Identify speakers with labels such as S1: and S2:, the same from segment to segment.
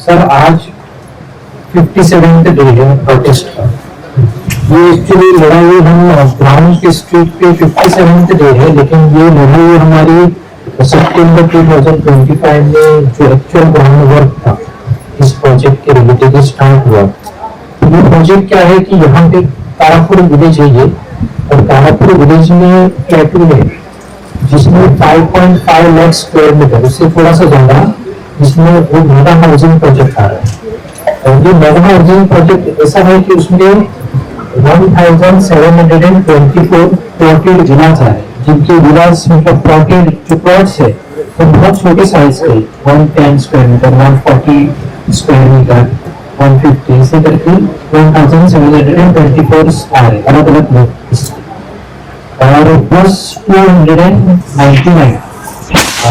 S1: Sir आज 57th day है protest का। ये एक्चुअली लड़ाई हम ब्राउन की स्ट्रीट पे 57th डे है, लेकिन ये लड़ाई हमारी सितंबर 2025 में जो एक्चुअल ग्राउंड वर्क था इस प्रोजेक्ट के रिलेटेड स्टार्ट हुआ। ये प्रोजेक्ट क्या है कि यहाँ पे तारापुर विलेज है ये, और तारापुर विलेज में प्लेटू है जिसमें 5.5 लाख स्क्वायर मीटर, उससे थोड़ा सा ज्यादा, जिसमें वो मेगा हाउसिंग प्रोजेक्ट आ रहा है। और ये मेगा हाउसिंग प्रोजेक्ट ऐसा है कि उसमें 1724 प्लॉटेड विलास है, जिनके विलास मतलब प्लॉटेड जो प्लॉट्स है वो बहुत छोटे साइज के, 110 स्क्वायर मीटर, 140 स्क्वायर मीटर, 150 ऐसे करके 1724 आ रहे अलग अलग लोग, और प्लस 299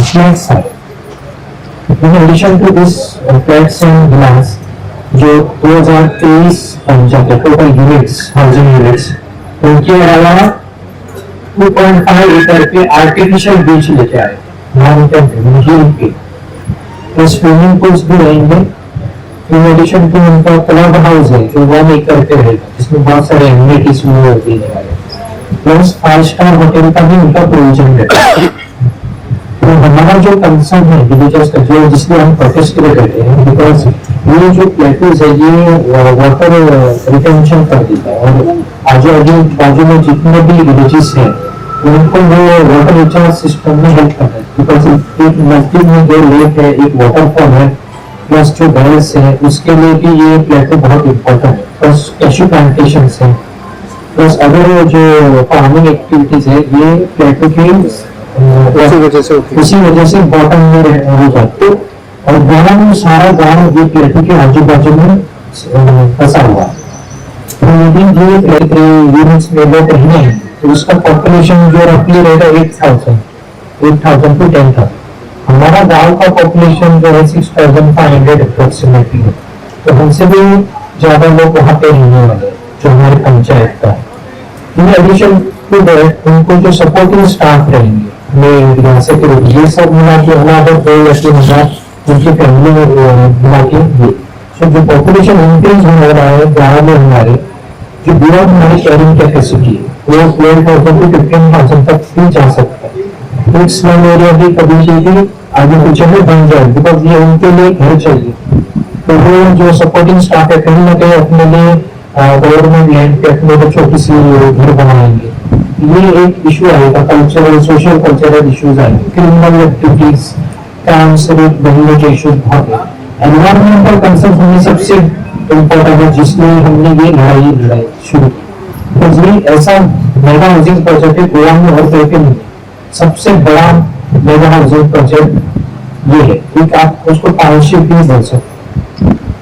S1: फ्लैट्स है। In addition to this, flats and villas जो 2023 panchayat total units, housing units, उनके अलावा 2.5 एकड़ के आर्टिफिशियल बीच लेके आए माउंटेन पे, तो स्विमिंग पूल्स भी रहेंगे। इन एडिशन टू उनका क्लब हाउस है जो 1 एकड़ पे रहेगा, जिसमें बहुत सारे एमिनिटीज होती है, प्लस 5 स्टार होटल का भी उनका प्रोविजन है। तो हमारा जो कंसर्न है विलेजर्स का, जो जिसलिए हम प्रोटेस्ट के लिए करते हैं, बिकॉज ये जो प्लेटूज है ये वाटर रिटेंशन कर देता है, और आजू बाजू में जितने भी विलेजेस हैं उनको वो वाटर रिचार्ज सिस्टम में हेल्प करता है, बिकॉज एक नजदीक में जो लेक है, एक वाटरफॉल है, प्लस जो बेल्स है, उसके लिए भी ये प्लेटू बहुत इम्पोर्टेंट है। प्लस कैशू प्लांटेशन है, प्लस अदर जो फार्मिंग एक्टिविटीज है, ये प्लेटू की उसी वजह से बॉटम में हो जाते, और गाँव सारा गाँव ये प्लेटू के आजू बाजू में फंसा हुआ। तो यदि ये यूनिट्स में लोग रहने हैं तो उसका पॉपुलेशन जो रफली रहेगा 8,000 टू 10,000। हमारा गाँव का पॉपुलेशन जो है 6,500 अप्रोक्सीमेटली है, तो हमसे भी ज्यादा लोग वहाँ पे रहने वाले जो हमारे पंचायत का है। इन एडिशन टू दैट उनको जो सपोर्टिंग स्टाफ रहेंगे ये सब मिला के अगर 2 या 3 हजार उनकी फैमिली में मिला के, सो जो पॉपुलेशन इंक्रीज हो रहा है गाँव में हमारे, जो बियॉन्ड हमारी शेयरिंग कैपेसिटी है वो 12,000 टू 15,000 तक भी जा सकता है। तो स्लम एरिया भी कभी भी आगे पीछे में बन जाए, बिकॉज ये उनके लिए घर चाहिए। तो वो जो सपोर्टिंग स्टाफ है कहीं ना कहीं अपने लिए गवर्नमेंट लैंड पे अपने को छोटी सी घर बनाएंगे। ये एक इशू आएगा, कल्चरल सोशल कल्चरल इश्यूज आएंगे, क्रिमिनल एक्टिविटीज, क्राइम से बनने के इश्यूज बहुत है। एनवायरमेंटल कंसर्न हमें सबसे इम्पोर्टेंट है, जिसलिए हमने ये लड़ाई शुरू की। तो ये ऐसा मेगा हाउसिंग प्रोजेक्ट है गोवा में और कहीं पे नहीं, सबसे बड़ा मेगा हाउसिंग प्रोजेक्ट ये है। एक आप उसको टाउनशिप भी बोल सकते,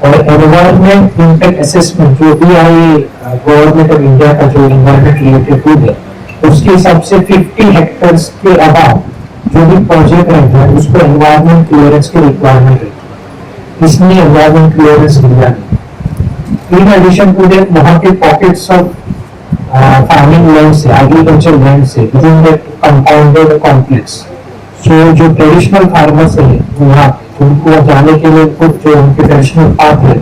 S1: और एनवायरमेंट इम्पैक्ट असेसमेंट जो भी आई गवर्नमेंट ऑफ इंडिया का जो एनवायरमेंट रिलेटेड टूल है, उसके हिसाब से 50 हेक्टेयर्स के अबाव जो भी प्रोजेक्ट रहता है उसको एनवायरमेंट क्लियरेंस की रिक्वायरमेंट है, इसलिए एनवायरमेंट क्लियरेंस दिया है। इन एडिशन टू दैट वहाँ के पॉकेट्स ऑफ फार्मिंग लैंड से, एग्रीकल्चर लैंड से विदिन दैट कंपाउंडेड कॉम्प्लेक्स, सो जो ट्रेडिशनल फार्मर्स है वहाँ उनको जाने के लिए कुछ जो उनके ट्रेडिशनल पाथ है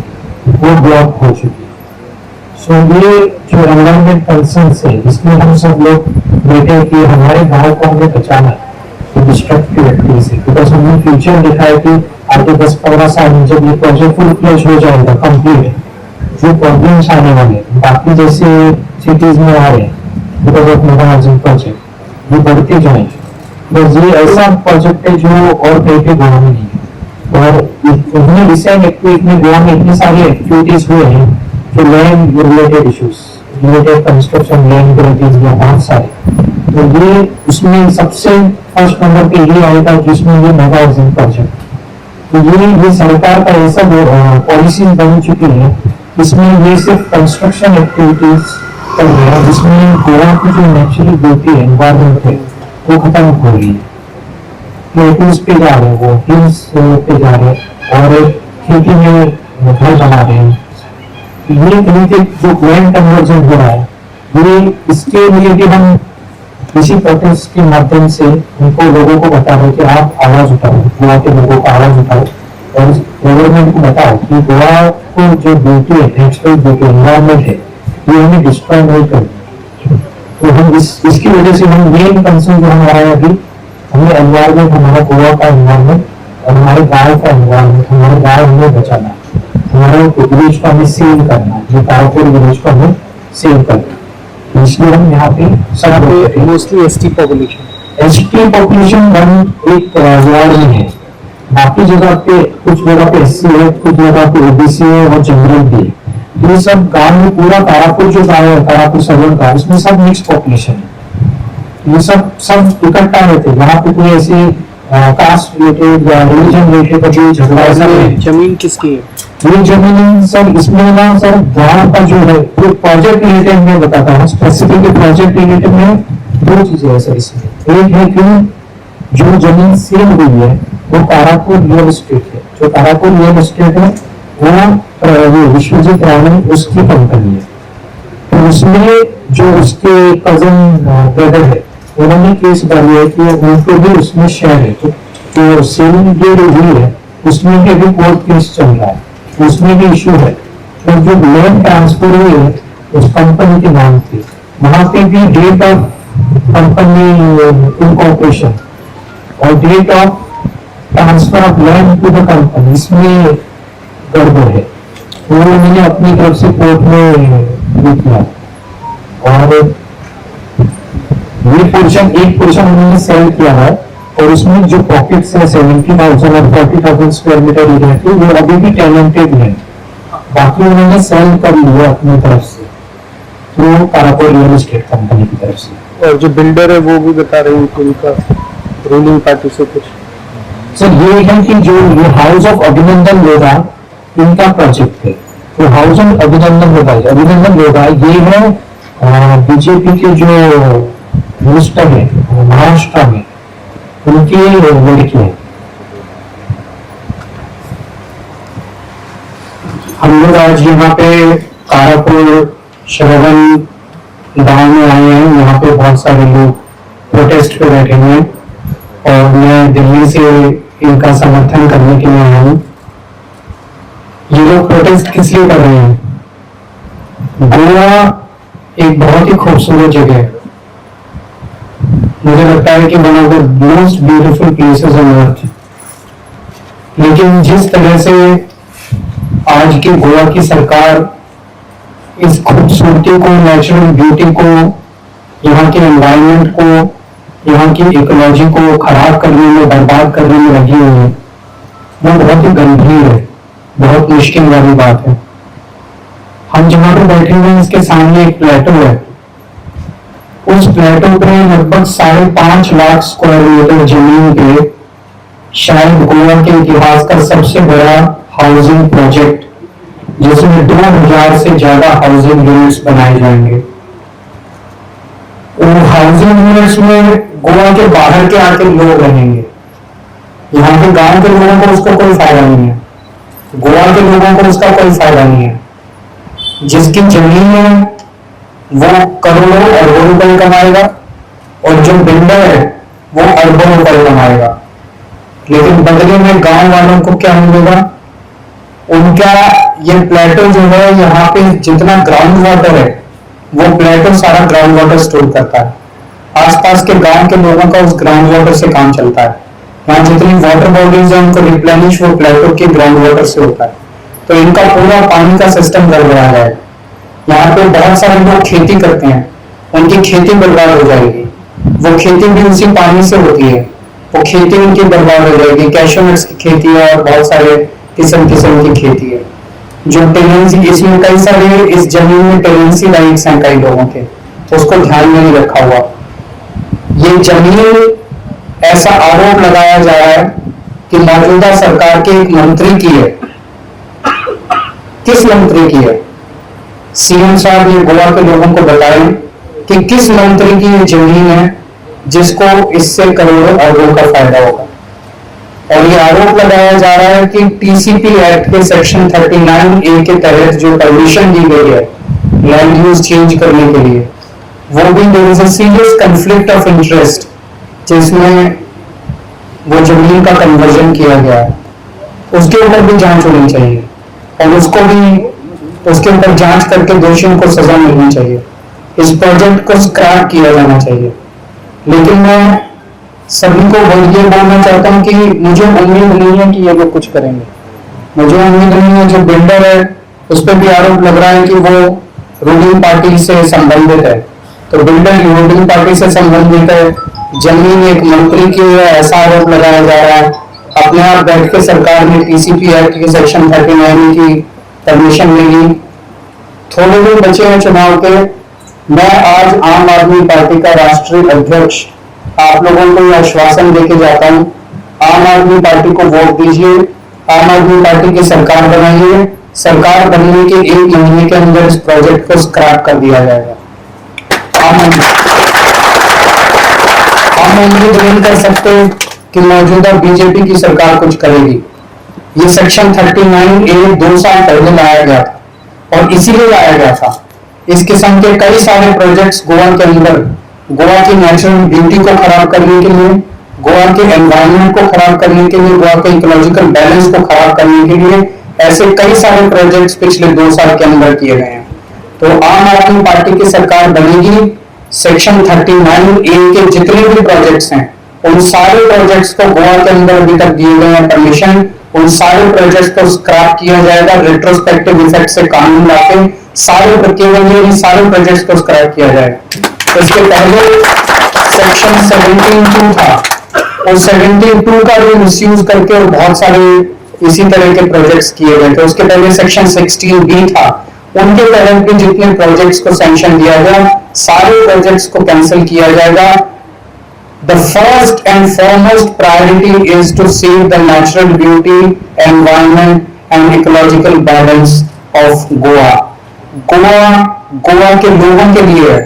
S1: वो ब्लॉक हो चुकी है। सो ये जो एनवायरमेंट कंसर्न्स है, इसमें हम सब लोग बैठे कि हमारे गांव को हमें बचाना है डिस्ट्रक्टिव एक्टिविटीज से, बिकॉज हमने फ्यूचर देखा है कि आगे 10-15 साल में जब ये प्रोजेक्ट फुल फ्लेज हो जाएगा कंप्लीट, जो प्रॉब्लम्स आने वाले बाकी जैसे सिटीज में आ रहे हैं because of mega housing project, ये बढ़ते जाएंगे। तो ये ऐसा प्रोजेक्ट है जो और कहीं पे गोवा में नहीं है, और उन्होंने रिसेंट एक्टिविटी में गोवा में इतनी सारी एक्टिविटीज हुए हैं जो land related issues, related construction land related बहुत सारे, तो ये उसमें सबसे फर्स्ट नंबर पे ये आएगा जिसमें ये मेगा हाउसिंग प्रोजेक्ट। तो ये सरकार का ऐसा पॉलिसी बन चुकी है, इसमें ये सिर्फ कंस्ट्रक्शन एक्टिविटीज कर रहे हैं, जिसमें गोवा की जो नेचुरल ब्यूटी एनवायरमेंट है वो खत्म हो रही है। प्लेटूज पे जा रहे हैं, वो हिल्स पे जा रहे हैं और खेती में घर बना रहे हैं। ये जो लैंड कन्वर्जन हो रहा है, ये इसके लिए भी हम इसी प्रोटेस्ट के माध्यम से उनको लोगों को बता रहे कि आप आवाज उठाओ, गोवा के लोगों को आवाज उठाओ, और गवर्नमेंट को बताओ कि गोवा को जो ब्यूटी है, नेचुरल ब्यूटी एनवायरमेंट है, ये हमें डिस्ट्रॉय नहीं करना। तो हम इसकी वजह से हम मेन कंसर्न जो हमारा है अभी, हमें एनवायरमेंट, हमारा गोवा का एनवायरमेंट और हमारे गाँव का एनवायरमेंट, हमारे गाँव हमें बचाना है, हमारे विलेज को हमें सेव करना है, जो तारापुर विलेज को हमें सेव करना है। इसलिए हम यहाँ पे सब
S2: मोस्टली एसटी
S1: पॉपुलेशन एक वार्ड में है। बाकी जगह पे कुछ जगह पे एससी है, कुछ जगह पे ओबीसी है और जनरल भी है। ये सब गांव में पूरा तारापुर जो गाँव है, तारापुर सदर का, उसमें सब मिक्स पॉपुलेशन है। ये सब इकट्ठा रहते हैं। यहाँ पे कोई ऐसी कास्ट रिलेटेड या रिलीजन रिलेटेड का कोई झगड़ा ऐसा नहीं।
S2: जमीन किसकी है?
S1: ये जमीन सर, इसमें ना सर गाँव का जो है, जो प्रोजेक्ट रिलेटेड मैं बताता हूँ, स्पेसिफिक प्रोजेक्ट रिलेटेड में दो चीजें है सर इसमें। एक है कि जो जमीन सेल हुई है वो तारापुर रियल एस्टेट है। जो तारापुर रियल एस्टेट है वो विश्वजीत रावण उसकी कंपनी है। तो उसमें जो उसके कजन ब्रदर है, उन्होंने केस डाली है कि उनको भी उसमें शेयर है। तो सेलिंग जो हुई है उसमें भी अभी कोर्ट केस चल रहा है, उसमें भी इशू है। तो जो लैंड ट्रांसफर हुई है उस कंपनी के नाम पे, वहां पे भी डेट ऑफ कंपनी इनकॉर्पोरेशन और date of transfer of land to the company, इसमें गड़बड़ है। तो उन्होंने अपनी तरफ से कोर्ट में किया और ये पोर्शन, एक पोर्शन उन्होंने सेल किया है और उसमें जो पॉकेट्स है 70,000 और 40,000 स्क्वायर मीटर एरिया की, वो अभी भी टेनेंटेड है। बाकी उन्होंने सेल कर लिया अपनी तरफ से through Tarapur real estate company की तरफ से।
S2: और जो बिल्डर है वो भी बता रहे हैं कि उनका रूलिंग पार्टी से कुछ
S1: सर ये है कि जो ये हाउस ऑफ अभिनंदन लोधा इनका प्रोजेक्ट है। तो हाउस ऑफ अभिनंदन लोधा ये है बीजेपी के जो मिनिस्टर है महाराष्ट्र में, उनकी लड़की है। हम लोग आज यहाँ पे तारापुर श्रवण गांव में आए हैं। यहाँ पे बहुत सारे लोग प्रोटेस्ट पे बैठे हुए हैं और मैं दिल्ली से इनका समर्थन करने के लिए आया हूँ। ये लोग प्रोटेस्ट किस लिए कर रहे हैं? गोवा एक बहुत ही खूबसूरत जगह है। मुझे लगता है कि one of the most beautiful places on earth. लेकिन जिस तरह से आज की गोवा की सरकार इस खूबसूरती को, नेचुरल ब्यूटी को, यहाँ के एनवायरनमेंट को, यहाँ की इकोलॉजी को खराब करने में, बर्बाद करने में लगी हुई है, वो बहुत ही गंभीर है, बहुत मुश्किल वाली बात है। हम जहाँ पे बैठे हुए हैं इसके सामने एक प्लेटो है। उस प्लेटो पे लगभग 5.5 लाख स्क्वायर मीटर जमीन पे शायद गोवा के इतिहास का सबसे बड़ा हाउसिंग प्रोजेक्ट, जिसमें 2000 से ज्यादा हाउसिंग यूनिट्स बनाए जाएंगे। उन हाउसिंग यूनिट्स में गोवा के बाहर के आके लोग रहेंगे। यहाँ के गांव के लोगों को उसका कोई फायदा नहीं है, गोवा के लोगों को उसका कोई फायदा नहीं है। जिसकी जमीन है वो करोड़ों अरबों रुपए कमाएगा और जो बिल्डर है वो अरबों रुपए कमाएगा। लेकिन बदले में गांव वालों को क्या मिलेगा? उनका ये प्लेटो जो है, यहाँ पे जितना ग्राउंड वाटर है वो प्लेटो सारा ग्राउंड वाटर स्टोर करता है। आसपास के गांव के लोगों का उस ग्राउंड वाटर से काम चलता है। यहाँ जितनी वाटर बॉडीज है उनको रिप्लेनिश वो प्लेटो के ग्राउंड वाटर से होता है। तो इनका पूरा पानी का सिस्टम गड़बड़ा है। यहाँ पे बहुत सारे लोग खेती करते हैं, उनकी खेती बर्बाद हो जाएगी। वो खेती भी उसी पानी से होती है, वो खेती उनकी बर्बाद हो जाएगी। कैशू नट्स की खेती है और बहुत सारे किस्म की खेती है। जो टेनेंसी, इसमें कई सारे इस जमीन में टेनेंसी राइट्स हैं कई लोगों के, तो उसको ध्यान में नहीं रखा हुआ। ये जमीन, ऐसा आरोप लगाया जा रहा है कि मौजूदा सरकार के एक मंत्री की है। किस मंत्री की है? सीएम साहब ये गोवा के लोगों को बताएं कि किस मंत्री की ये जमीन है जिसको इससे करोड़ों अरबों का फायदा होगा। और ये आरोप लगाया जा रहा है कि टीसीपी एक्ट के सेक्शन 39A के तहत जो परमिशन दी गई है लैंड यूज चेंज करने के लिए, वो भी there is a serious conflict of interest, जिसमें वो जमीन का कन्वर्जन किया गया है।
S3: उसके ऊपर भी जांच होनी चाहिए और उसको भी उसके ऊपर जांच करके दोषियों को सजा मिलनी चाहिए। इस प्रोजेक्ट को स्क्रैप किया जाना चाहिए। लेकिन मैं सभी को ये बोलना चाहता हूँ कि मुझे उम्मीद नहीं है कि ये लोग कुछ करेंगे। मुझे उम्मीद नहीं है। जो बिल्डर है उस पर भी आरोप लग रहा है कि वो रूलिंग पार्टी से संबंधित है, तो बिल्डर रूलिंग पार्टी से संबंधित है, जमीन एक मंत्री की है, ऐसा आरोप लगाया जा रहा है। अपने आप बैठ के सरकार ने टीसीपी एक्ट के सेक्शन 39 की परमिशन मिली। थोड़े दिन बचे हैं चुनाव के। मैं आज आम आदमी पार्टी का राष्ट्रीय अध्यक्ष आप लोगों को यह आश्वासन देके जाता हूं, आम आदमी पार्टी को वोट दीजिए, आम आदमी पार्टी की सरकार बनाइए। सरकार बनने के 1 महीने के अंदर इस प्रोजेक्ट को स्क्रैप कर दिया जाएगा। हम उम्मीद नहीं कर सकते कि मौजूदा बीजेपी की सरकार कुछ करेगी। ये सेक्शन 39A 2 साल पहले लाया गया था और इसीलिए लाया गया था। इस किस्म के कई सारे प्रोजेक्ट्स गोवा के अंदर गोवा की नेचुरल ब्यूटी को खराब करने के लिए, गोवा के एनवायरनमेंट को खराब करने के लिए, गोवा के इकोलॉजिकल बैलेंस को खराब करने के लिए ऐसे कई सारे प्रोजेक्ट्स पिछले 2 साल के अंदर किए गए हैं। तो आम आदमी पार्टी की सरकार बनेगी, सेक्शन 39A के जितने भी प्रोजेक्ट्स हैं उन सारे प्रोजेक्ट्स को गोवा के अंदर अभी तक दिए गए हैं परमिशन, उन सारे प्रोजेक्ट्स को स्क्रैप किया जाएगा। रेट्रोस्पेक्टिव इफेक्ट से कानून लाके सारे सारे प्रोजेक्ट्स को स्क्रैप किया जाएगा। इसके पहले सेक्शन 17(2) था, और 17(2) का भी मिसयूज करके और बहुत सारे इसी तरह के प्रोजेक्ट्स किए गए थे। उसके पहले सेक्शन 16B था, उनके तहत भी जितने प्रोजेक्ट्स को सैंक्शन दिया गया सारे प्रोजेक्ट्स को कैंसिल किया जाएगा। The first and foremost priority is to save the natural beauty, environment and ecological balance of Goa. Goa के लोगों के लिए है।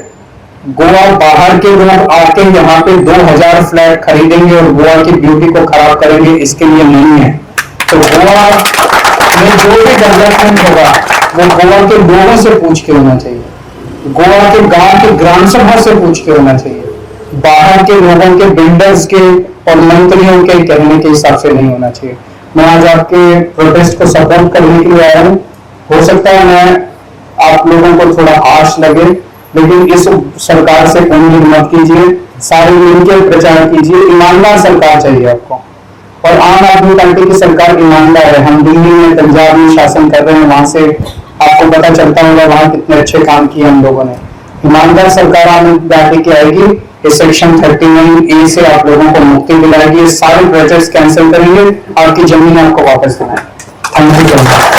S3: गोवा बाहर के लोग आके यहाँ पे 2000 फ्लैट खरीदेंगे और गोवा की ब्यूटी को खराब करेंगे, इसके लिए नहीं है। तो गोवा में जो भी डेवलपमेंट होगा वो गोवा के लोगों से पूछ के होना चाहिए, गोवा के गांव के ग्राम सभा से पूछ के होना चाहिए, बाहर के लोगों के, बिल्डर्स के और मंत्रियों के कहने के हिसाब से नहीं होना चाहिए। मैं आज आपके प्रोटेस्ट को सपोर्ट करने के लिए आया हूँ। हो सकता है मैं आप लोगों को थोड़ा आश लगे, लेकिन इस सरकार से उम्मीद मत कीजिए। सारे मिलकर प्रचार कीजिए। ईमानदार सरकार चाहिए आपको, और आम आदमी पार्टी की सरकार ईमानदार है। हम दिल्ली में, पंजाब में शासन कर रहे हैं, वहां से आपको पता चलता होगा वहां कितने अच्छे काम किए हम लोगों ने। ईमानदार सरकार आम आदमी पार्टी की आएगी, इस सेक्शन 39A से आप लोगों को मुक्ति दिलाएगी, सारे प्रोजेक्ट्स कैंसिल करेंगे, आपकी जमीन आपको वापस दिलाएंगे। Thank you.